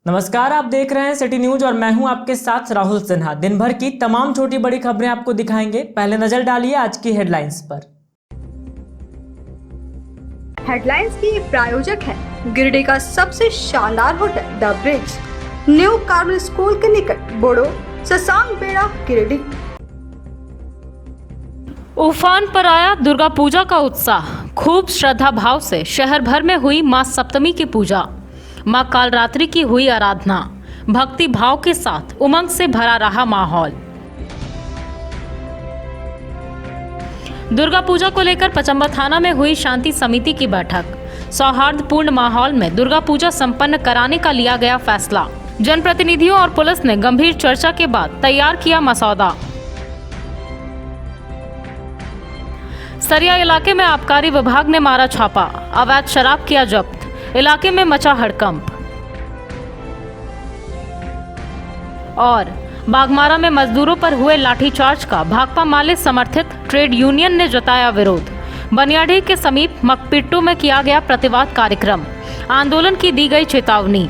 नमस्कार, आप देख रहे हैं सिटी न्यूज और मैं हूं आपके साथ राहुल सिन्हा। दिन भर की तमाम छोटी बड़ी खबरें आपको दिखाएंगे। पहले नजर डालिए आज की हेडलाइंस पर। हेडलाइंस की प्रायोजक है गिरिडीह का सबसे शानदार hotel the bridge, new Carmel school के निकट, बोड़ो, शशांक बेड़ा, गिरिडीह। उफान पर आया दुर्गा पूजा का उत्साह। खूब श्रद्धा भाव से शहर भर में हुई मां सप्तमी की पूजा। मां कालरात्रि की हुई आराधना। भक्ति भाव के साथ उमंग से भरा रहा माहौल। दुर्गा पूजा को लेकर पचम्बा थाना में हुई शांति समिति की बैठक। सौहार्दपूर्ण माहौल में दुर्गा पूजा संपन्न कराने का लिया गया फैसला। जनप्रतिनिधियों और पुलिस ने गंभीर चर्चा के बाद तैयार किया मसौदा। सरिया इलाके में आबकारी विभाग ने मारा छापा। अवैध शराब किया जब्त। इलाके में मचा हड़कंप। और बागमारा में मजदूरों पर हुए लाठीचार्ज का भाकपा माले समर्थित ट्रेड यूनियन ने जताया विरोध। बनियाडीह के समीप मकपिट्टू में किया गया प्रतिवाद कार्यक्रम। आंदोलन की दी गई चेतावनी।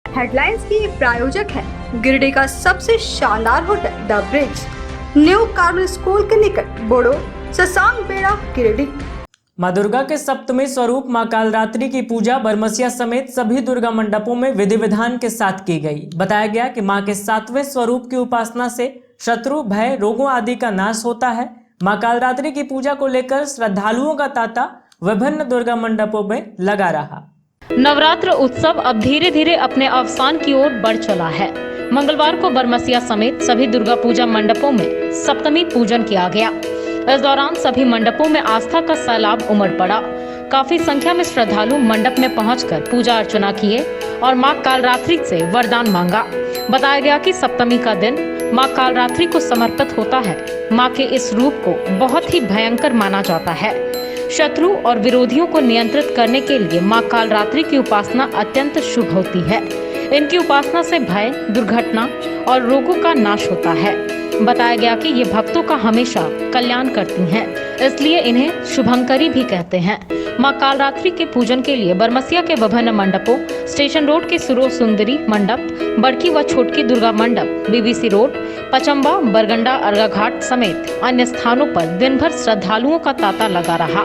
हेडलाइंस की प्रायोजक है गिरिडीह का सबसे शानदार hotel the bridge, new Carmel school के निकट, बोड़ो, शशांक बेड़ा, गिरिडीह। मां दुर्गा के सप्तमी स्वरूप मां कालरात्रि की पूजा बरमसिया समेत सभी दुर्गा मंडपों में विधि विधान के साथ की गई। बताया गया कि मां के 7वें स्वरूप की उपासना से शत्रु, भय, रोगों आदि का नाश होता है। मां कालरात्रि की पूजा को लेकर श्रद्धालुओं का तांता विभिन्न दुर्गा मंडपों में लगा रहा। नवरात्र उत्सव अब धीरे धीरे अपने अवसान की ओर बढ़ चला है। मंगलवार को बरमसिया समेत सभी दुर्गा पूजा मंडपों में सप्तमी पूजन किया गया। इस दौरान सभी मंडपों में आस्था का सैलाब उमड़ पड़ा। काफी संख्या में श्रद्धालु मंडप में पहुंचकर पूजा अर्चना किए और मां कालरात्रि से वरदान मांगा। बताया गया कि सप्तमी का दिन मां कालरात्रि को समर्पित होता है। मां के इस रूप को बहुत ही भयंकर माना जाता है। शत्रु और विरोधियों को नियंत्रित करने के लिए मां कालरात्रि की उपासना अत्यंत शुभ होती है। इनकी उपासना से भय, दुर्घटना और रोगों का नाश होता है। बताया गया कि ये भक्तों का हमेशा कल्याण करती हैं, इसलिए इन्हें शुभंकरी भी कहते हैं। मां कालरात्रि के पूजन के लिए बरमसिया के विभिन्न मंडपों, स्टेशन रोड के सुरो सुंदरी मंडप, बड़की व छोटकी दुर्गा मंडप, बीबीसी रोड, पचम्बा, बरगंडा, अर्गा घाट समेत अन्य स्थानों पर दिन भर श्रद्धालुओं का तांता लगा रहा।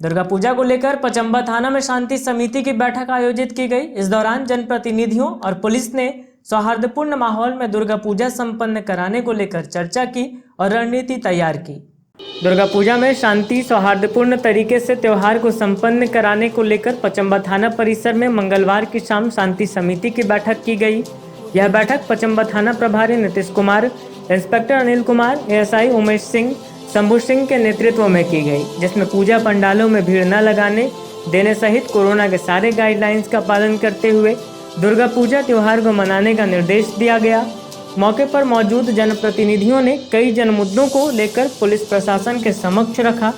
दुर्गा पूजा को लेकर पचम्बा थाना में शांति समिति की बैठक आयोजित की गई। इस दौरान जनप्रतिनिधियों और पुलिस ने सौहार्दपूर्ण माहौल में दुर्गा पूजा संपन्न कराने को लेकर चर्चा की और रणनीति तैयार की। दुर्गा पूजा में शांति सौहार्दपूर्ण तरीके से त्योहार को संपन्न कराने को लेकर पचम्बा थाना परिसर में मंगलवार की शाम शांति समिति की बैठक की गई। यह बैठक पचम्बा थाना प्रभारी नीतीश कुमार, इंस्पेक्टर अनिल कुमार, एएसआई उमेश सिंह, शंभू सिंह के नेतृत्व में की गई, जिसमें पूजा पंडालों में भीड़ न लगाने देने सहित कोरोना के सारे गाइडलाइंस का पालन करते हुए दुर्गा पूजा त्योहार को मनाने का निर्देश दिया गया। मौके पर मौजूद जनप्रतिनिधियों ने कई जनमुद्दों को लेकर पुलिस प्रशासन के समक्ष रखा,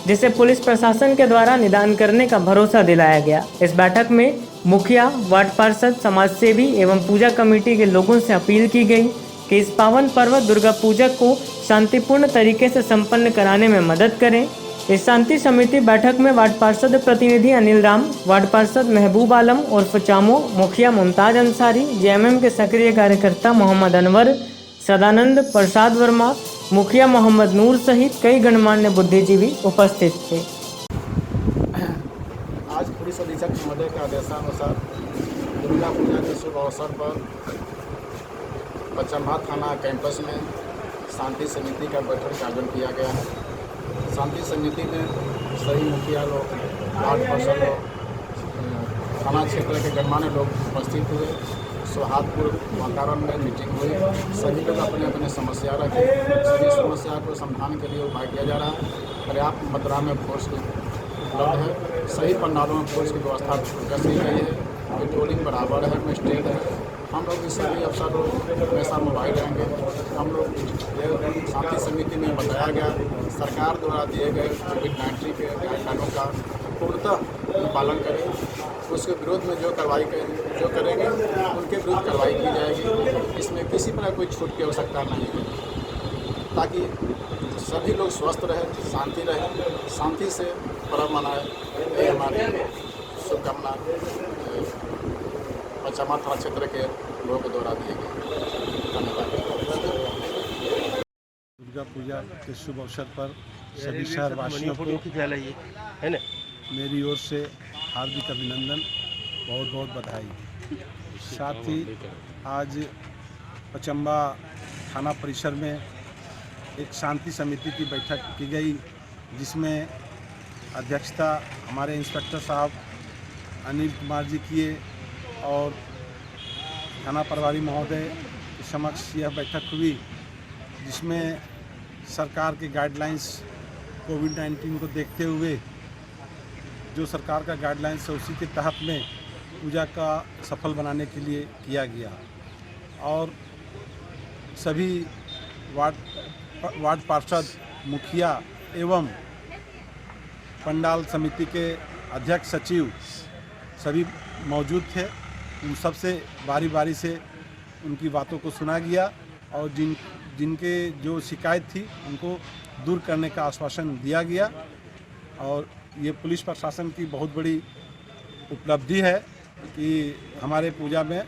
जिसे पुलिस प्रशासन के द्वारा निदान करने का भरोसा दिलाया गया। इस बैठक में मुखिया, वार्ड पार्षद, समाजसेवी एवं पूजा कमेटी के लोगों से अपील की गई कि इस पावन पर्व दुर्गा पूजा को शांतिपूर्ण तरीके से संपन्न कराने में मदद करें। इस शांति समिति बैठक में वार्ड पार्षद प्रतिनिधि अनिल राम, वार्ड पार्षद महबूब आलम उर्फ चामो, मुखिया मुमताज अंसारी, जेएमएम के सक्रिय कार्यकर्ता मोहम्मद अनवर, सदानंद प्रसाद वर्मा, मुखिया मोहम्मद नूर सहित कई गणमान्य बुद्धिजीवी उपस्थित थे। आज पुलिस अधीक्षक महोदय के आदेशानुसार दुर्गा पूजा के शुभ अवसर पर पचम्बा थाना कैंपस में शांति समिति का बैठक का आयोजन किया गया है। शांति समिति में सभी मुखिया लोग, वार्ड पार्षद लोग, थाना क्षेत्र के गणमान्य लोग उपस्थित हुए। सौहार्दपूर्ण वातावरण में मीटिंग हुई। सभी लोग अपने अपने समस्या रखे। सभी समस्या को समाधान के लिए उपाय किया जा रहा है। पर्याप्त मात्रा में फोर्स उपलब्ध है। सही पंडालों में फोर्स की व्यवस्था कर दी गई है। पेट्रोलिंग बराबर है, मजिस्ट्रेट है, हम लोग इस सभी अफसर हमेशा मोबाइल रहेंगे। हम लोग शांति समिति में बताया गया सरकार द्वारा दिए गए कोविड-19 के गाइडलाइनों का पूर्णतः पालन करें। उसके विरोध में जो करेंगे उनके विरुद्ध कार्रवाई की जाएगी। इसमें किसी प्रकार कोई छूट की आवश्यकता नहीं है, ताकि सभी लोग स्वस्थ रहें, शांति रहे, शांति से पर्व मनाए। ये हमारी शुभकामना पचम्बा थाना क्षेत्र के लोगों के द्वारा दी गई। धन्यवाद। दुर्गा पूजा के शुभ अवसर पर सभी शहरवासियों को है ना मेरी ओर से हार्दिक अभिनंदन, बहुत बहुत बधाई। साथ ही आज पचम्बा थाना परिसर में एक शांति समिति की बैठक की गई, जिसमें अध्यक्षता हमारे इंस्पेक्टर साहब अनिल कुमार जी किए और थाना प्रभारी महोदय के समक्ष यह बैठक हुई, जिसमें सरकार के गाइडलाइंस कोविड-19 को देखते हुए जो सरकार का गाइडलाइंस है उसी के तहत में पूजा का सफल बनाने के लिए किया गया। और सभी वार्ड पार्षद, मुखिया एवं पंडाल समिति के अध्यक्ष, सचिव सभी मौजूद थे। उन सबसे बारी बारी से उनकी बातों को सुना गया और जिनके जो शिकायत थी उनको दूर करने का आश्वासन दिया गया। और ये पुलिस प्रशासन की बहुत बड़ी उपलब्धि है कि हमारे पूजा में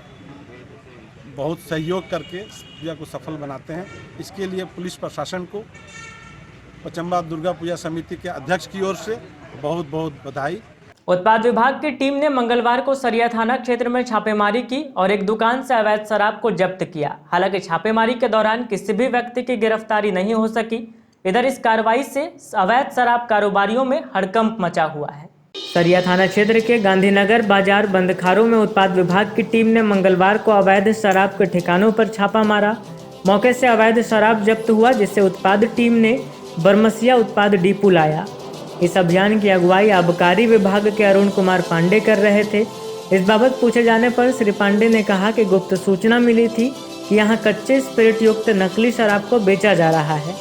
बहुत सहयोग करके पूजा को सफल बनाते हैं। इसके लिए पुलिस प्रशासन को पचम्बा दुर्गा पूजा समिति के अध्यक्ष की ओर से बहुत बहुत बधाई। उत्पाद विभाग की टीम ने मंगलवार को सरिया थाना क्षेत्र में छापेमारी की और एक दुकान से अवैध शराब को जब्त किया। हालांकि छापेमारी के दौरान किसी भी व्यक्ति की गिरफ्तारी नहीं हो सकी। इधर इस कार्रवाई से अवैध शराब कारोबारियों में हड़कंप मचा हुआ है। सरिया थाना क्षेत्र के गांधीनगर बाजार बंदखारों में उत्पाद विभाग की टीम ने मंगलवार को अवैध शराब के ठिकानों पर छापा मारा। मौके से अवैध शराब जब्त हुआ, जिससे उत्पाद टीम ने बरमसिया उत्पाद डिपो लाया। इस अभियान की अगुवाई आबकारी विभाग के अरुण कुमार पांडे कर रहे थे। इस बाबत पूछे जाने पर श्री पांडे ने कहा कि गुप्त सूचना मिली थी कि यहां कच्चे स्पिरिट युक्त नकली शराब को बेचा जा रहा है।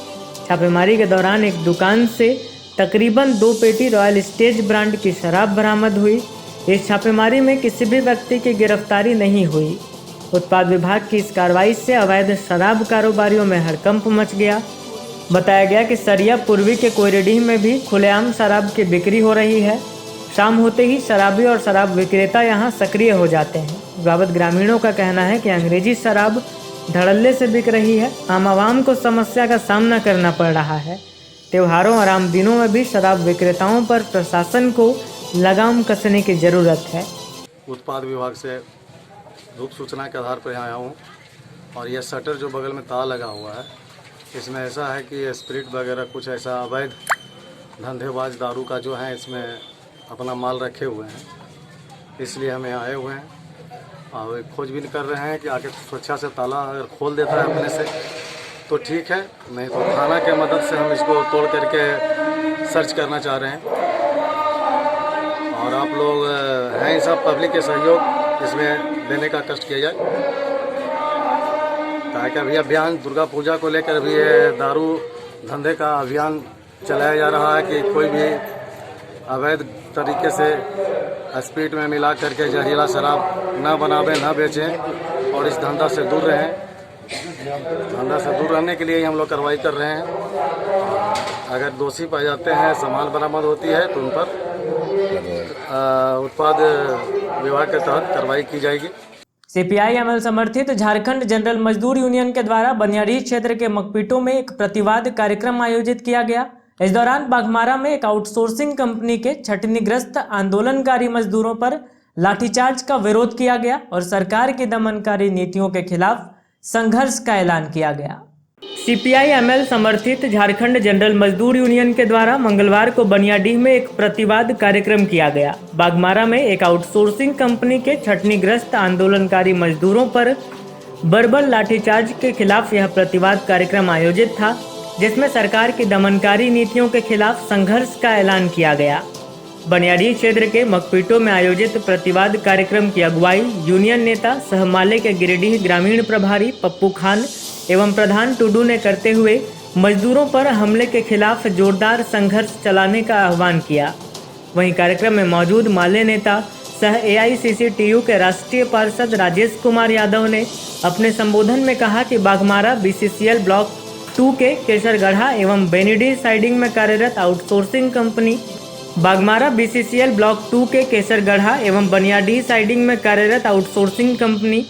छापेमारी के दौरान एक दुकान से तकरीबन 2 पेटी रॉयल स्टेज ब्रांड की शराब बरामद हुई। इस छापेमारी में किसी भी व्यक्ति की गिरफ्तारी नहीं हुई। उत्पाद विभाग की इस कार्रवाई से अवैध शराब कारोबारियों में हड़कंप मच गया। बताया गया कि सरिया पूर्वी के कोयरेडीह में भी खुलेआम शराब की बिक्री हो रही है। शाम होते ही शराबी और शराब विक्रेता यहां सक्रिय हो जाते हैं। इस बाबत ग्रामीणों का कहना है कि अंग्रेजी शराब धड़ल्ले से बिक रही है। आम आवाम को समस्या का सामना करना पड़ रहा है। त्योहारों और आम दिनों में भी शराब विक्रेताओं पर प्रशासन को लगाम कसने की जरूरत है। उत्पाद विभाग से गुप्त सूचना के आधार पर आया हूँ और यह शटर जो बगल में ताला लगा हुआ है, इसमें ऐसा है कि स्पिरिट वगैरह कुछ ऐसा अवैध धंधेबाज दारू का जो है इसमें अपना माल रखे हुए हैं। इसलिए हम यहाँ आए हुए हैं और खोजबीन कर रहे हैं कि आगे सुरक्षा से ताला अगर खोल देता है अपने से तो ठीक है, नहीं तो थाना के मदद से हम इसको तोड़ करके सर्च करना चाह रहे हैं। और आप लोग हैं सब पब्लिक के सहयोग इसमें देने का कष्ट किया जाए, ताकि अभी अभियान दुर्गा पूजा को लेकर भी ये दारू धंधे का अभियान चलाया जा रहा है कि कोई भी अवैध तरीके से स्पीड में मिला करके जहरीला शराब ना बनावे, ना बेचें और इस धंधा से दूर रहें। धंधा से दूर रहने के लिए ही हम लोग कार्रवाई कर रहे हैं। अगर दोषी पाए जाते हैं, सामान बरामद होती है तो उन पर उत्पाद विभाग के तहत कार्रवाई की जाएगी। सीपीआई एमएल समर्थित झारखंड जनरल मजदूर यूनियन के द्वारा बनियाडीह क्षेत्र के मकपीटों में एक प्रतिवाद कार्यक्रम आयोजित किया गया। इस दौरान बाघमारा में एक आउटसोर्सिंग कंपनी के छटनीग्रस्त आंदोलनकारी मजदूरों पर लाठीचार्ज का विरोध किया गया और सरकार की दमनकारी नीतियों के खिलाफ संघर्ष का ऐलान किया गया। सीपीआई एमएल समर्थित झारखंड जनरल मजदूर यूनियन के द्वारा मंगलवार को बनियाडीह में एक प्रतिवाद कार्यक्रम किया गया। बाघमारा में एक आउटसोर्सिंग कंपनी के छटनीग्रस्त आंदोलनकारी मजदूरों पर बर्बर लाठीचार्ज के खिलाफ यह प्रतिवाद कार्यक्रम आयोजित था, जिसमें सरकार की दमनकारी नीतियों के खिलाफ संघर्ष का ऐलान किया गया। बनियाडी क्षेत्र के मकपीटो में आयोजित प्रतिवाद कार्यक्रम की अगुवाई यूनियन नेता सह माले के गिरिडीह ग्रामीण प्रभारी पप्पू खान एवं प्रधान टुडू ने करते हुए मजदूरों पर हमले के खिलाफ जोरदार संघर्ष चलाने का आह्वान किया। वहीं कार्यक्रम में मौजूद माले नेता सह AICCTU के राष्ट्रीय पार्षद राजेश कुमार यादव ने अपने संबोधन में कहा कि बाघमारा BCCL ब्लॉक 2 के केसरगढ़ा एवं बेनीडीह साइडिंग में कार्यरत outsourcing company Baghmara BCCL block 2 के केसरगढ़ा एवं बनियाडीह साइडिंग में कार्यरत outsourcing company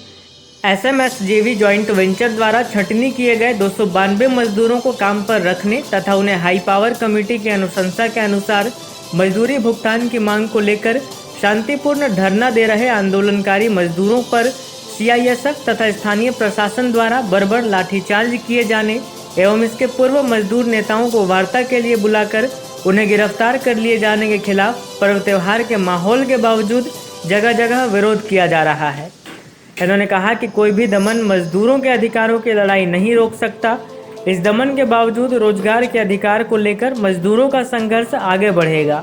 SMSJV joint venture द्वारा छंटनी किए गए 292 मजदूरों को काम पर रखने तथा उन्हें हाई पावर कमेटी की अनुशंसा के अनुसार मजदूरी भुगतान की मांग को लेकर शांतिपूर्ण धरना दे रहे आंदोलनकारी मजदूरों पर CISF तथा स्थानीय प्रशासन द्वारा बर्बर लाठीचार्ज किए जाने एवं इसके पूर्व मजदूर नेताओं को वार्ता के लिए बुलाकर उन्हें गिरफ्तार कर लिए जाने के खिलाफ पर्व त्योहार के माहौल के बावजूद जगह जगह विरोध किया जा रहा है। इन्होंने कहा कि कोई भी दमन मजदूरों के अधिकारों की लड़ाई नहीं रोक सकता। इस दमन के बावजूद रोजगार के अधिकार को लेकर मजदूरों का संघर्ष आगे बढ़ेगा।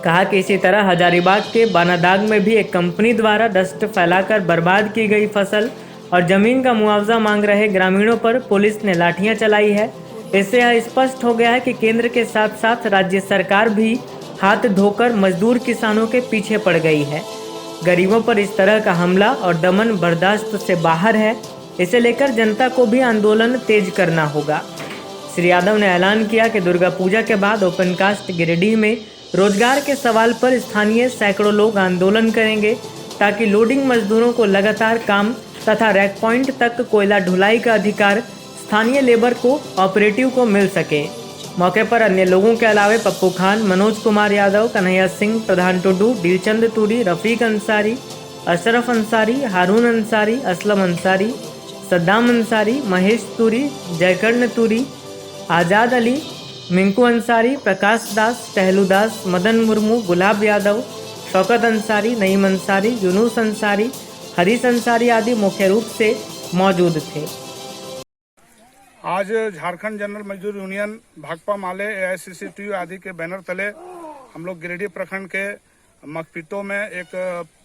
कहा कि इसी तरह हजारीबाग के बानादाग में भी एक कंपनी द्वारा डस्ट फैलाकर बर्बाद की गई फसल और जमीन का मुआवजा मांग रहे ग्रामीणों पर पुलिस ने लाठियां चलाई है। इससे यह स्पष्ट हो गया है कि केंद्र के साथ साथ राज्य सरकार भी हाथ धोकर मजदूर किसानों के पीछे पड़ गई है। गरीबों पर इस तरह का हमला और दमन बर्दाश्त से बाहर है। इसे लेकर जनता को भी आंदोलन तेज करना होगा। श्री यादव ने ऐलान किया कि दुर्गा पूजा के बाद ओपन कास्ट गिरिडीह में रोजगार के सवाल पर स्थानीय सैकड़ों लोग आंदोलन करेंगे ताकि लोडिंग मजदूरों को लगातार काम तथा रैक पॉइंट तक कोयला ढुलाई का अधिकार स्थानीय लेबर को ऑपरेटिव को मिल सके। मौके पर अन्य लोगों के अलावे पप्पू खान, मनोज कुमार यादव, कन्हैया सिंह, प्रधान टुडू, दिलचंद तुरी, रफीक अंसारी, अशरफ अंसारी, हारून अंसारी, असलम अंसारी, सद्दाम अंसारी, महेश तुरी, जयकर्ण तुरी, आज़ाद अली, मिंकू अंसारी, प्रकाश दास, टहलू दास, मदन मुर्मू, गुलाब यादव, शौकत अंसारी, नईम अंसारी, यूनुस अंसारी, हरीश अंसारी आदि मुख्य रूप से मौजूद थे। आज झारखंड जनरल मजदूर यूनियन, भाकपा माले, AICCTU आदि के बैनर तले हम लोग गिरिडीह प्रखंड के मकपीटो में एक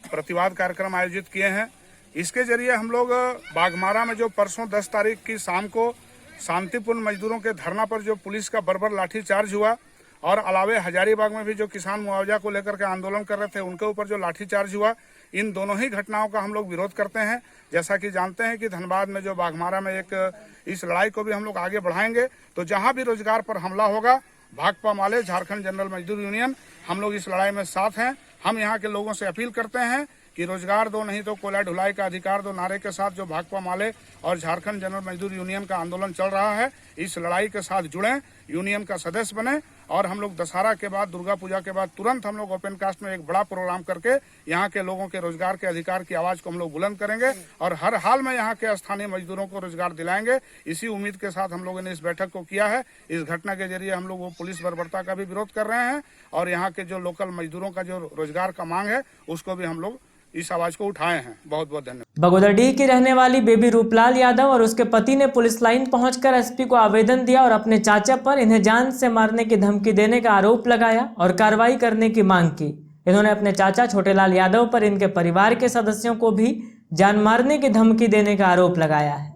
प्रतिवाद कार्यक्रम आयोजित किए हैं। इसके जरिए हम लोग बाघमारा में जो परसों 10 तारीख की शाम को शांतिपूर्ण मजदूरों के धरना पर जो पुलिस का बर्बर लाठीचार्ज हुआ और अलावे हजारीबाग में भी जो किसान मुआवजा को लेकर के आंदोलन कर रहे थे उनके ऊपर जो लाठीचार्ज हुआ, इन दोनों ही घटनाओं का हम लोग विरोध करते हैं। जैसा कि जानते हैं कि धनबाद में जो बाघमारा में एक इस लड़ाई को भी हम लोग आगे बढ़ाएंगे। तो जहां भी रोजगार पर हमला होगा, भाकपा माले, झारखंड जनरल मजदूर यूनियन, हम लोग इस लड़ाई में साथ हैं। हम यहाँ के लोगों से अपील करते हैं कि रोजगार दो, नहीं तो कोयला ढुलाई का अधिकार दो नारे के साथ जो भाकपा माले और झारखंड जनरल मजदूर यूनियन का आंदोलन चल रहा है, इस लड़ाई के साथ जुड़ें, यूनियन का सदस्य बने और हम लोग दशहरा के बाद, दुर्गा पूजा के बाद तुरंत हम लोग ओपन कास्ट में एक बड़ा प्रोग्राम करके यहाँ के लोगों के रोजगार के अधिकार की आवाज को हम लोग बुलंद करेंगे और हर हाल में यहाँ के स्थानीय मजदूरों को रोजगार दिलाएंगे। इसी उम्मीद के साथ हम लोगों ने इस बैठक को किया है। इस घटना के जरिए हम लोग वो पुलिस बर्बरता का भी विरोध कर रहे हैं और यहाँ के जो लोकल मजदूरों का जो रोजगार का मांग है उसको भी हम लोग इस आवाज को उठाए हैं। बहुत बहुत धन्यवाद। बगोदरडीह की रहने वाली बेबी रूपलाल यादव और उसके पति ने पुलिस लाइन पहुंचकर एसपी को आवेदन दिया और अपने चाचा पर इन्हें जान से मारने की धमकी देने का आरोप लगाया और कार्रवाई करने की मांग की। इन्होंने अपने चाचा छोटेलाल यादव पर इनके परिवार के सदस्यों को भी जान मारने की धमकी देने का आरोप लगाया है।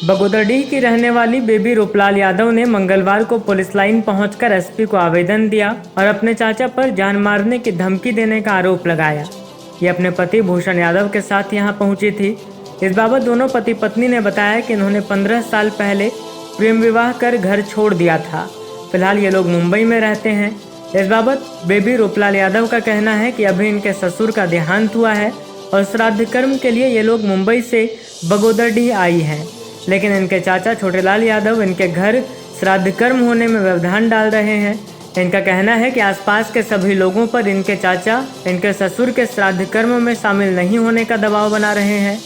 बगोदरडीह की रहने वाली बेबी रूपलाल यादव ने मंगलवार को पुलिस लाइन पहुंचकर एसपी को आवेदन दिया और अपने चाचा पर जान मारने की धमकी देने का आरोप लगाया। ये अपने पति भूषण यादव के साथ यहां पहुंची थी। इस बाबत दोनों पति पत्नी ने बताया कि इन्होंने 15 साल पहले प्रेम विवाह कर घर छोड़ दिया था। फिलहाल ये लोग मुंबई में रहते हैं। इस बाबत बेबी रूपलाल यादव का कहना है कि अभी इनके ससुर का देहांत हुआ है और श्राद्ध कर्म के लिए ये लोग मुंबई से बगोदरडीह आई हैं, लेकिन इनके चाचा छोटेलाल यादव इनके घर श्राद्ध कर्म होने में व्यवधान डाल रहे हैं। इनका कहना है कि आसपास के सभी लोगों पर इनके चाचा इनके ससुर के श्राद्ध कर्म में शामिल नहीं होने का दबाव बना रहे हैं।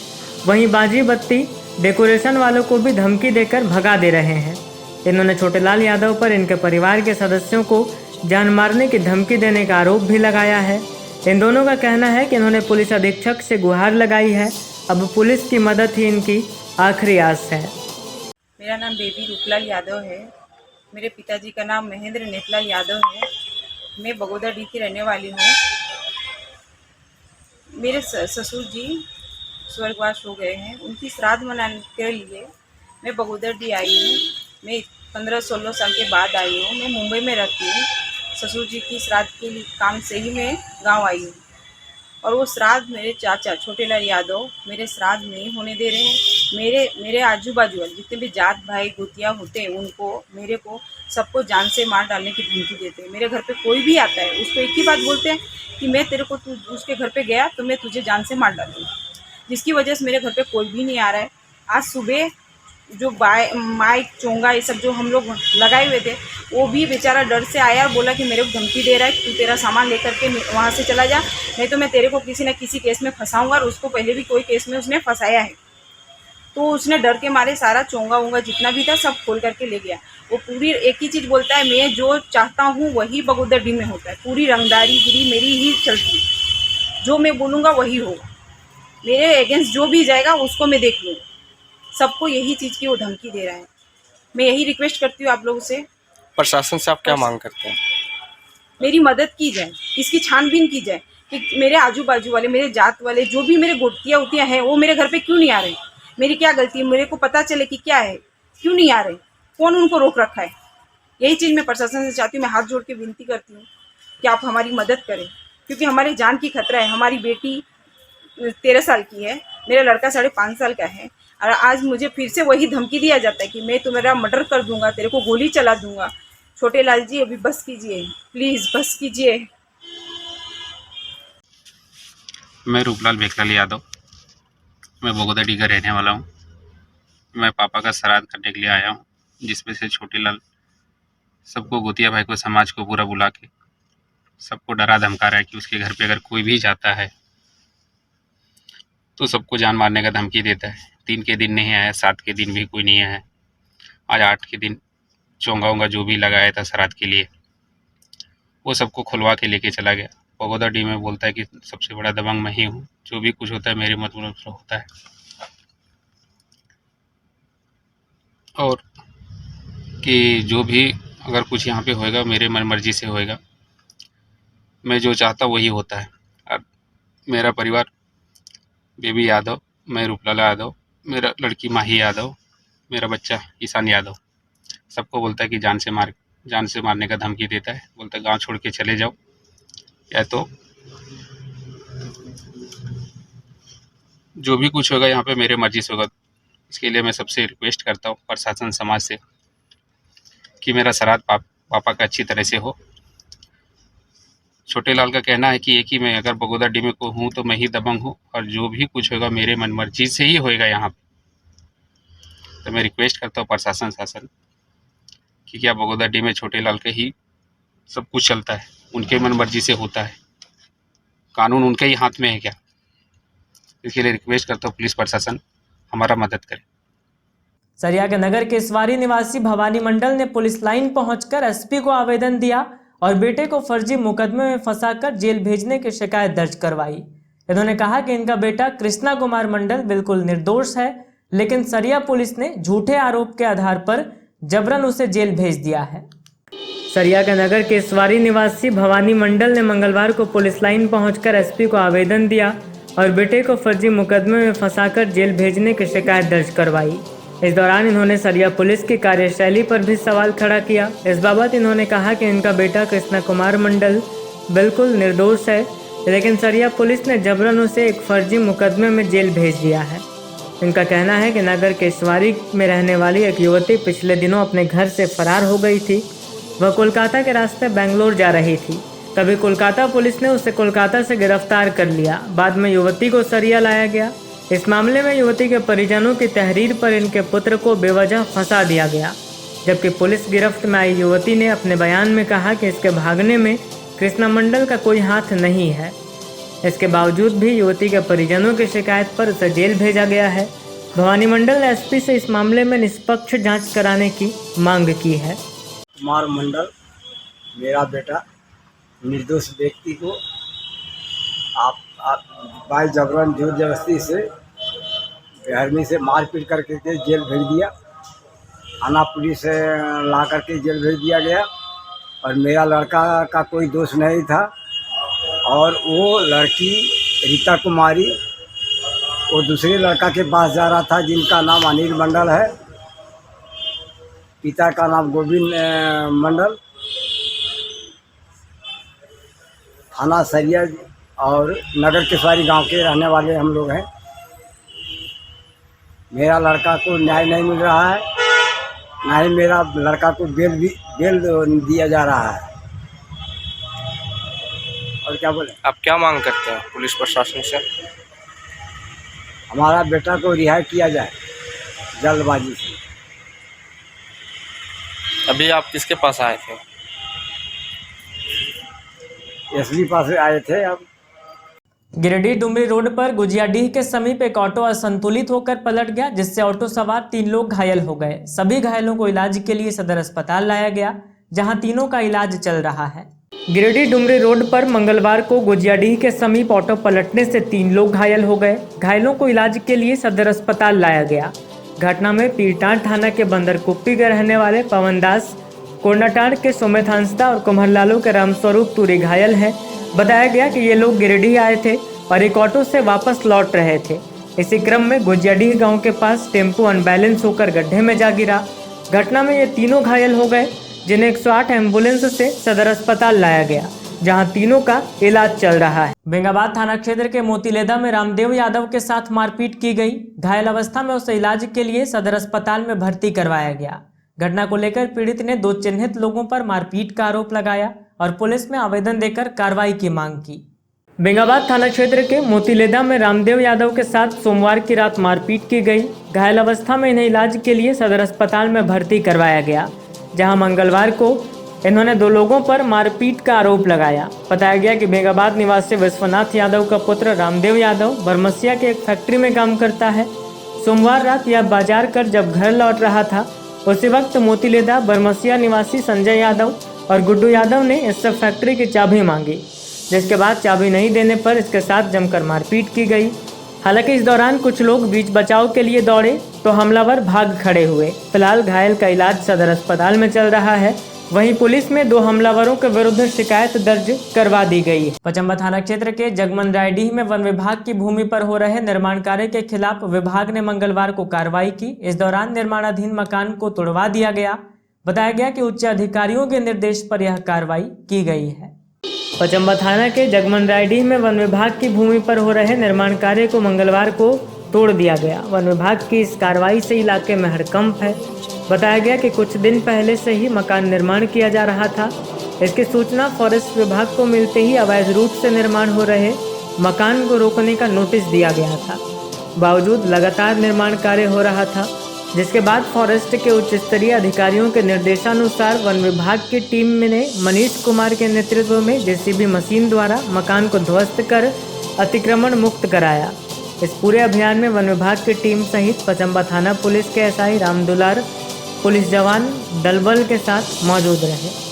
वहीं बाजी बत्ती डेकोरेशन वालों को भी धमकी देकर भगा दे रहे हैं। इन्होंने छोटेलाल यादव पर इनके परिवार के सदस्यों को जान मारने की धमकी देने का आरोप भी लगाया है। इन दोनों का कहना है कि इन्होंने पुलिस अधीक्षक से गुहार लगाई है। अब पुलिस की मदद ही इनकी आखिरी आस है। मेरा नाम बेबी रूपलाल यादव है। मेरे पिताजी का नाम महेंद्र नेतलाल यादव है। मैं बगोदर डी की रहने वाली हूँ। मेरे ससुर जी स्वर्गवास हो गए हैं, उनकी श्राद्ध मनाने के लिए मैं बगोदर डी आई हूँ। मैं 15-16 साल के बाद आई हूँ। मैं मुंबई में रहती हूँ। ससुर जी की श्राद्ध के लिए काम से ही मैं गांव आई हूँ और वो श्राद्ध मेरे चाचा छोटेलाल यादव मेरे श्राद्ध नहीं होने दे रहे हैं। मेरे आजू बाजू वाले जितने भी जात भाई गोतिया होते हैं उनको मेरे को सबको जान से मार डालने की धमकी देते हैं। मेरे घर पे कोई भी आता है उसको एक ही बात बोलते हैं कि मैं तेरे को, तू उसके घर पे गया तो मैं तुझे जान से मार डालूंगा, जिसकी वजह से मेरे घर पे कोई भी नहीं आ रहा है। आज सुबह जो माइक चोंगा ये सब जो हम लोग लगाए हुए थे वो भी बेचारा डर से आया और बोला कि मेरे को धमकी दे रहा है, तू तेरा सामान लेकर के वहाँ से चला जा, नहीं तो मैं तेरे को किसी न किसी केस में फंसाऊंगा। और उसको पहले भी कोई केस में उसने फंसाया है। तो उसने डर के मारे सारा चोंगा वोंगा जितना भी था सब खोल करके ले गया। वो पूरी एक ही चीज़ बोलता है, मैं जो चाहता हूँ वही बगोदर डी में होता है। पूरी रंगदारी गिरी मेरी ही चलती है, जो मैं बोलूँगा वही होगा, मेरे अगेंस्ट जो भी जाएगा उसको मैं देख लूँगा। सबको यही चीज़ की वो धमकी दे रहा है। मैं यही रिक्वेस्ट करती हूँ आप लोगों से, प्रशासन से आप क्या मांग करते हैं? मेरी मदद की जाए, इसकी छानबीन की जाए कि मेरे आजू बाजू वाले, मेरे जात वाले, जो भी मेरे गोतिया उतियाँ हैं वो मेरे घर पे क्यों नहीं आ रहे, मेरी क्या गलती है, मेरे को पता चले कि क्या है, क्यों नहीं आ रहे, कौन उनको रोक रखा है। यही चीज़ मैं प्रशासन से चाहती हूँ। मैं हाथ जोड़ के विनती करती हूँ कि आप हमारी मदद करें, क्योंकि हमारी जान की खतरा है। हमारी बेटी 13 साल की है, मेरा लड़का 5.5 साल का है, और आज मुझे फिर से वही धमकी दिया जाता है कि मैं तुम्हारा मर्डर कर दूंगा, तेरे को गोली चला दूंगा। छोटे लाल जी अभी बस कीजिए, प्लीज़ बस कीजिए। मैं रूपलाल भेखलाल यादव, मैं बगोदर डी का रहने वाला हूँ। मैं पापा का श्राद्ध करने के लिए आया हूँ, जिसमें से छोटे लाल सबको, गोतिया भाई को, समाज को पूरा बुला के सबको डरा धमका रहा है कि उसके घर पे अगर कोई भी जाता है तो सबको जान मारने का धमकी देता है। 3 के दिन नहीं आया, 7 के दिन भी कोई नहीं आया, आज 8 के दिन चोंगा वोंगा जो भी लगाया था श्राद्ध के लिए वो सबको खुलवा के लेके चला गया। बगोदर डी में बोलता है कि सबसे बड़ा दबंग मैं ही हूँ, जो भी कुछ होता है मेरे मतलब से होता है, और कि जो भी अगर कुछ यहाँ पे होएगा मेरे मन मर्जी से होएगा, मैं जो चाहता वही होता है। और मेरा परिवार बेबी यादव, मैं रूपलाल यादव, मेरा लड़की माही यादव, मेरा बच्चा ईशान यादव, सबको बोलता है कि जान से मारने का धमकी देता है। बोलता है गांव छोड़ के चले जाओ या तो जो भी कुछ होगा यहाँ पे मेरे मर्जी से होगा। इसके लिए मैं सबसे रिक्वेस्ट करता हूँ प्रशासन समाज से कि मेरा श्राद्ध पापा का अच्छी तरह से हो। छोटे लाल का कहना है कि एक ही मैं अगर बगोदर डी में को हूँ तो मैं ही दबंग हूँ, और जो भी कुछ होगा मेरे मन मर्जी से ही होएगा यहाँ पे। तो मैं रिक्वेस्ट करता हूँ प्रशासन शासन कि क्या बगोदर डी में छोटे लाल के ही सब कुछ चलता है, उनके मन मर्जी से होता है, कानून उनके ही हाथ में है क्या? इसके लिए रिक्वेस्ट करता हूँ पुलिस प्रशासन हमारा मदद करे। सरिया के नगर के स्वारी निवासी भवानी मंडल ने पुलिस लाइन पहुंचकर एसपी को आवेदन दिया और बेटे को फर्जी मुकदमे में फंसाकर जेल भेजने की शिकायत दर्ज करवाई। इन्होंने कहा कि इनका बेटा कृष्णा कुमार मंडल बिल्कुल निर्दोष है, लेकिन सरिया पुलिस ने झूठे आरोप के आधार पर जबरन उसे जेल भेज दिया है। सरिया के नगर के स्वारी निवासी भवानी मंडल ने मंगलवार को पुलिस लाइन पहुंचकर एसपी को आवेदन दिया और बेटे को फर्जी मुकदमे में फंसाकर जेल भेजने की शिकायत दर्ज करवाई। इस दौरान इन्होंने सरिया पुलिस की कार्यशैली पर भी सवाल खड़ा किया। इस बाबत इन्होंने कहा कि इनका बेटा कृष्णा कुमार मंडल बिल्कुल निर्दोष है, लेकिन सरिया पुलिस ने जबरन उसे एक फर्जी मुकदमे में जेल भेज दिया है। इनका कहना है कि नगर के स्वारी में रहने वाली एक युवती पिछले दिनों अपने घर से फरार हो गई थी। वह कोलकाता के रास्ते बेंगलोर जा रही थी। तभी कोलकाता पुलिस ने उसे कोलकाता से गिरफ्तार कर लिया। बाद में युवती को सरिया लाया गया। इस मामले में युवती के परिजनों की तहरीर पर इनके पुत्र को बेवजह फंसा दिया गया, जबकि पुलिस गिरफ्त में आई युवती ने अपने बयान में कहा कि इसके भागने में कृष्णा मंडल का कोई हाथ नहीं है। इसके बावजूद भी युवती के परिजनों की शिकायत पर उसे जेल भेजा गया है। भवानी मंडल ने एसपी से इस मामले में निष्पक्ष जांच कराने की मांग की है। कुमार मंडल मेरा बेटा निर्दोष व्यक्ति को आप बाई जबरन जोर जबरदस्ती से बेहरमी से मारपीट करके के जेल भेज दिया। थाना पुलिस ला करके जेल भेज दिया गया और मेरा लड़का का कोई दोष नहीं था। और वो लड़की रीता कुमारी वो दूसरे लड़का के पास जा रहा था जिनका नाम अनिल मंडल है, पिता का नाम गोविंद मंडल, थाना सरिया और नगर केसवारी गांव के रहने वाले हम लोग हैं। मेरा लड़का को न्याय नहीं मिल रहा है, ना ही मेरा लड़का को बेल दिया जा रहा है। और क्या बोले, आप क्या मांग करते हैं पुलिस प्रशासन से? हमारा बेटा को रिहा किया जाए जल्दबाजी से। अभी आप किसके पास आए थे? एसपी पास आए थे। अब गिरिडीह डुमरी रोड पर गुजियाडीह के समीप एक ऑटो असंतुलित होकर पलट गया, जिससे ऑटो सवार 3 लोग घायल हो गए। सभी घायलों को इलाज के लिए सदर अस्पताल लाया गया, जहां तीनों का इलाज चल रहा है। गिरिडीह डुमरी रोड पर मंगलवार को गुजियाडीह के समीप ऑटो पलटने से 3 लोग घायल हो गए। घायलों को इलाज के लिए सदर अस्पताल लाया गया। घटना में पीरटांड थाना के बंदरकुप्पी के रहने वाले पवन दास, कोंडाटांड के सुमित हंसदा और कुम्हरलालो के रामस्वरूप तुरी घायल हैं। बताया गया कि ये लोग गिरिडीह आए थे और एक ऑटो से वापस लौट रहे थे। इसी क्रम में गुजियाडीह गांव के पास टेम्पो अनबैलेंस होकर गड्ढे में जा गिरा। घटना में ये तीनों घायल हो गए, जिन्हें 108 एम्बुलेंस से सदर अस्पताल लाया गया, जहां तीनों का इलाज चल रहा है। बेंगाबाद थाना क्षेत्र के मोतीलेदा में रामदेव यादव के साथ मारपीट की गई। घायल अवस्था में उसे इलाज के लिए सदर अस्पताल में भर्ती करवाया गया। घटना को लेकर पीड़ित ने 2 चिन्हित लोगों पर मारपीट का आरोप लगाया और पुलिस में आवेदन देकर कार्रवाई की मांग की। बेंगाबाद थाना क्षेत्र के मोतीलेदा में रामदेव यादव के साथ सोमवार की रात मारपीट की गई। घायल अवस्था में इन्हें इलाज के लिए सदर अस्पताल में भर्ती करवाया गया, जहां मंगलवार को इन्होंने 2 लोगों पर मारपीट का आरोप लगाया। बताया गया कि बेंगाबाद निवासी विश्वनाथ यादव का पुत्र रामदेव यादव बरमसिया के एक फैक्ट्री में काम करता है। सोमवार रात यह बाजार कर जब घर लौट रहा था, उसी वक्त मोतीलेदा बरमसिया निवासी संजय यादव और गुड्डू यादव ने इससे फैक्ट्री की चाबी मांगी, जिसके बाद चाबी नहीं देने पर इसके साथ जमकर मारपीट की गई। हालांकि इस दौरान कुछ लोग बीच बचाव के लिए दौड़े तो हमलावर भाग खड़े हुए। फिलहाल घायल का इलाज सदर अस्पताल में चल रहा है। वहीं पुलिस में 2 हमलावरों के विरुद्ध शिकायत दर्ज करवा दी गई है। पचम्बा थाना क्षेत्र के जगमनरायडीह में वन विभाग की भूमि पर हो रहे निर्माण कार्य के खिलाफ विभाग ने मंगलवार को कार्रवाई की। इस दौरान निर्माणाधीन मकान को तोड़वा दिया गया। बताया गया कि उच्च अधिकारियों के निर्देश पर यह कार्रवाई की गई है। पचम्बा थाना के जगमनरायडीह में वन विभाग की भूमि पर हो रहे निर्माण कार्य को मंगलवार को तोड़ दिया गया। वन विभाग की इस कार्रवाई से इलाके में हड़कंप है। बताया गया कि कुछ दिन पहले से ही मकान निर्माण किया जा रहा था। इसकी सूचना फॉरेस्ट विभाग को मिलते ही अवैध रूप से निर्माण हो रहे मकान को रोकने का नोटिस दिया गया था। बावजूद लगातार निर्माण कार्य हो रहा था, जिसके बाद फॉरेस्ट के उच्च स्तरीय अधिकारियों के निर्देशानुसार वन विभाग की टीम ने मनीष कुमार के नेतृत्व में जेसीबी मशीन द्वारा मकान को ध्वस्त कर अतिक्रमण मुक्त कराया। इस पूरे अभियान में वन विभाग की टीम सहित पचम्बा थाना पुलिस के एसआई रामदुलार, पुलिस जवान दलबल के साथ मौजूद रहे।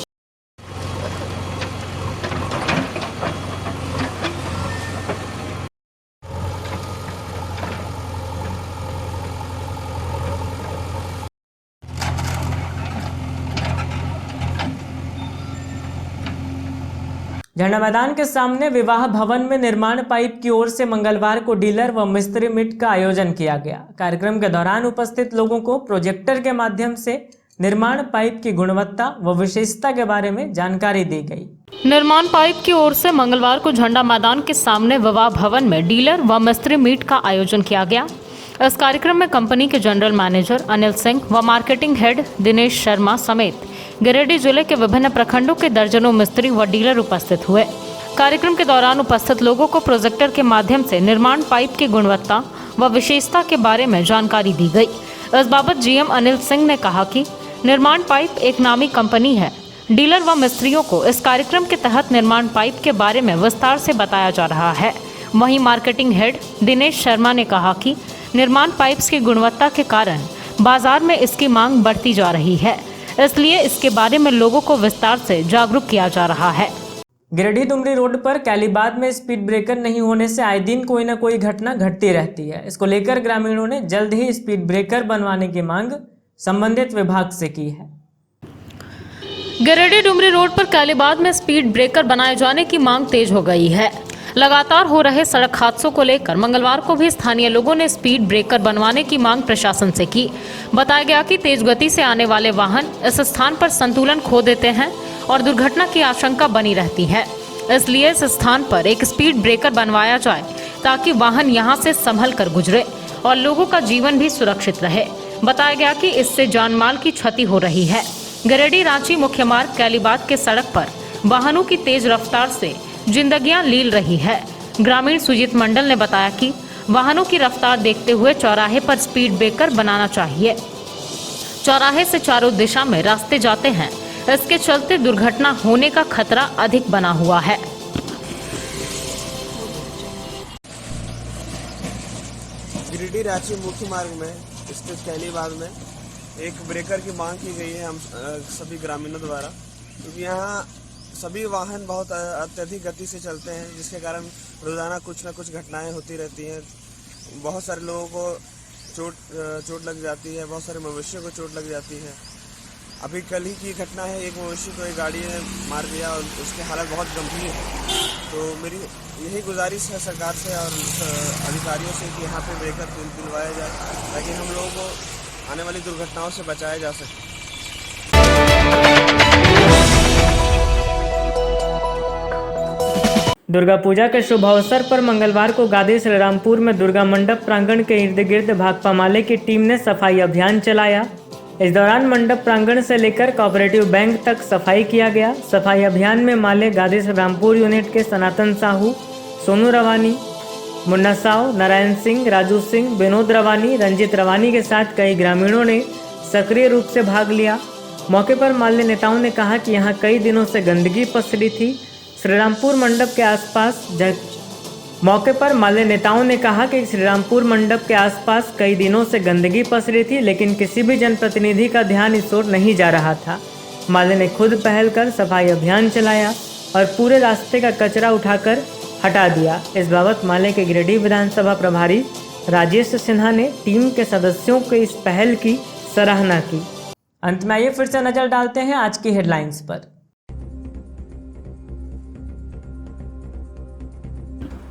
झंडा मैदान के सामने विवाह भवन में निर्माण पाइप की ओर से मंगलवार को डीलर व मिस्त्री मीट का आयोजन किया गया। कार्यक्रम के दौरान उपस्थित लोगों को प्रोजेक्टर के माध्यम से निर्माण पाइप की गुणवत्ता व विशेषता के बारे में जानकारी दी गई। निर्माण पाइप की ओर से मंगलवार को झंडा मैदान के सामने विवाह भवन में डीलर व मिस्त्री मीट का आयोजन किया गया। इस कार्यक्रम में कंपनी के जनरल मैनेजर अनिल सिंह व मार्केटिंग हेड दिनेश शर्मा समेत गिरिडीह जिले के विभिन्न प्रखंडों के दर्जनों मिस्त्री व डीलर उपस्थित हुए। कार्यक्रम के दौरान उपस्थित लोगों को प्रोजेक्टर के माध्यम से निर्माण पाइप की गुणवत्ता व विशेषता के बारे में जानकारी दी गई। इस बाबत जीएम अनिल सिंह ने कहा कि निर्माण पाइप एक नामी कंपनी है। डीलर व मिस्त्रियों को इस कार्यक्रम के तहत निर्माण पाइप के बारे में विस्तार से बताया जा रहा है। वहीं मार्केटिंग हेड दिनेश शर्मा ने कहा कि निर्माण पाइप्स की गुणवत्ता के कारण बाजार में इसकी मांग बढ़ती जा रही है, इसलिए इसके बारे में लोगों को विस्तार से जागरूक किया जा रहा है। गिरिडीह डुमरी रोड पर कैलीबाद में स्पीड ब्रेकर नहीं होने से आए दिन कोई न कोई घटना घटती रहती है। इसको लेकर ग्रामीणों ने जल्द ही स्पीड ब्रेकर बनवाने की मांग संबंधित विभाग से की है। गिरिडीह डुमरी रोड पर कालीबाग में स्पीड ब्रेकर बनाए जाने की मांग तेज हो गई है। लगातार हो रहे सड़क हादसों को लेकर मंगलवार को भी स्थानीय लोगों ने स्पीड ब्रेकर बनवाने की मांग प्रशासन से की। बताया गया कि तेज गति से आने वाले वाहन इस स्थान पर संतुलन खो देते हैं और दुर्घटना की आशंका बनी रहती है। इसलिए इस स्थान पर एक स्पीड ब्रेकर बनवाया जाए ताकि वाहन यहां से संभल कर गुजरे और लोगों का जीवन भी सुरक्षित रहे। बताया गया कि इससे जानमाल की क्षति हो रही है। गिरिडीह रांची मुख्य मार्ग कालीबाग के सड़क पर वाहनों की तेज रफ्तार से जिंदगियां लील रही है। ग्रामीण सुजीत मंडल ने बताया कि वाहनों की रफ्तार देखते हुए चौराहे पर स्पीड ब्रेकर बनाना चाहिए। चौराहे से चारों दिशा में रास्ते जाते हैं, इसके चलते दुर्घटना होने का खतरा अधिक बना हुआ है। गिरिडीह रांची मुख्य मार्ग में स्थित कालीबाग में एक ब्रेकर की मांग की गई है हम सभी ग्रामीणों द्वारा, क्योंकि यहाँ सभी वाहन बहुत अत्यधिक गति से चलते हैं, जिसके कारण रोज़ाना कुछ न कुछ घटनाएं होती रहती हैं। बहुत सारे लोगों को चोट लग जाती है, बहुत सारे मवेशियों को चोट लग जाती है। अभी कल ही की घटना है, एक मवेशी को एक गाड़ी ने मार दिया और उसकी हालत बहुत गंभीर है। तो मेरी यही गुजारिश है सरकार से और अधिकारियों से कि यहाँ पे ब्रेकर दिलवाया जाए ताकि हम लोगों को आने वाली दुर्घटनाओं से बचाया जा सके। दुर्गा पूजा के शुभ अवसर पर मंगलवार को गादी श्रीरामपुर में दुर्गा मंडप प्रांगण के इर्द गिर्द भाकपा माले की टीम ने सफाई अभियान चलाया। इस दौरान मंडप प्रांगण से लेकर कोऑपरेटिव बैंक तक सफाई किया गया। सफाई अभियान में माले गादी श्रीरामपुर यूनिट के सनातन साहू, सोनू रवानी, मुन्ना साव, नारायण सिंह, राजू सिंह, विनोद रवानी, रंजित रवानी के साथ कई ग्रामीणों ने सक्रिय रूप से भाग लिया। मौके पर माल्य नेताओं ने कहा कि यहाँ कई दिनों से गंदगी पसरी थी। श्रीरामपुर मंडप के आसपास मौके पर माल्य नेताओं ने कहा कि श्रीरामपुर मंडप के आसपास कई दिनों से गंदगी पसरी थी, लेकिन किसी भी जनप्रतिनिधि का ध्यान इस ओर नहीं जा रहा था। माल्य ने खुद पहल कर सफाई अभियान चलाया और पूरे रास्ते का कचरा उठाकर हटा दिया। इस बाबत माले के गिरिडीह विधानसभा प्रभारी राजेश सिन्हा ने टीम के सदस्यों के इस पहल की सराहना की। अंत में आइए फिर से नजर डालते हैं आज की हेडलाइंस पर।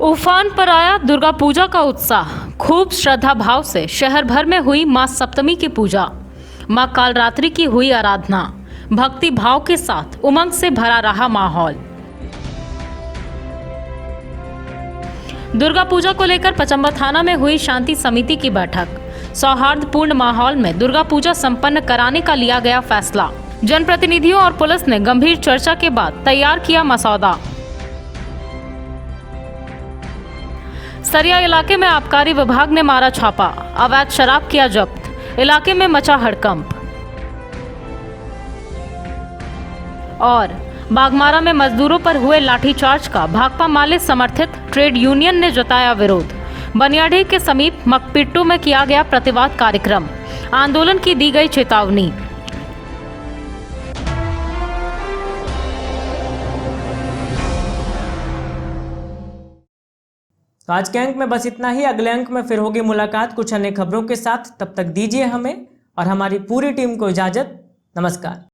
उफान पर आया दुर्गा पूजा का उत्साह। खूब श्रद्धा भाव से शहर भर में हुई मां सप्तमी की पूजा। मां कालरात्रि की हुई आराधना। भक्ति भाव के साथ उमंग से भरा रहा माहौल। दुर्गा पूजा को लेकर पचम्बा थाना में हुई शांति समिति की बैठक। सौहार्दपूर्ण माहौल में दुर्गा पूजा संपन्न कराने का लिया गया फैसला। जनप्रतिनिधियों और पुलिस ने गंभीर चर्चा के बाद तैयार किया मसौदा। सरिया इलाके में आबकारी विभाग ने मारा छापा। अवैध शराब किया जब्त। इलाके में मचा हड़कंप। और बागमारा में मजदूरों पर हुए लाठीचार्ज का भाकपा माले समर्थित ट्रेड यूनियन ने जताया विरोध। बनियाडीह के समीप मकपिट्टू में किया गया प्रतिवाद कार्यक्रम। आंदोलन की दी गई चेतावनी। तो आज के अंक में बस इतना ही। अगले अंक में फिर होगी मुलाकात कुछ अन्य खबरों के साथ। तब तक दीजिए हमें और हमारी पूरी टीम को इजाजत। नमस्कार।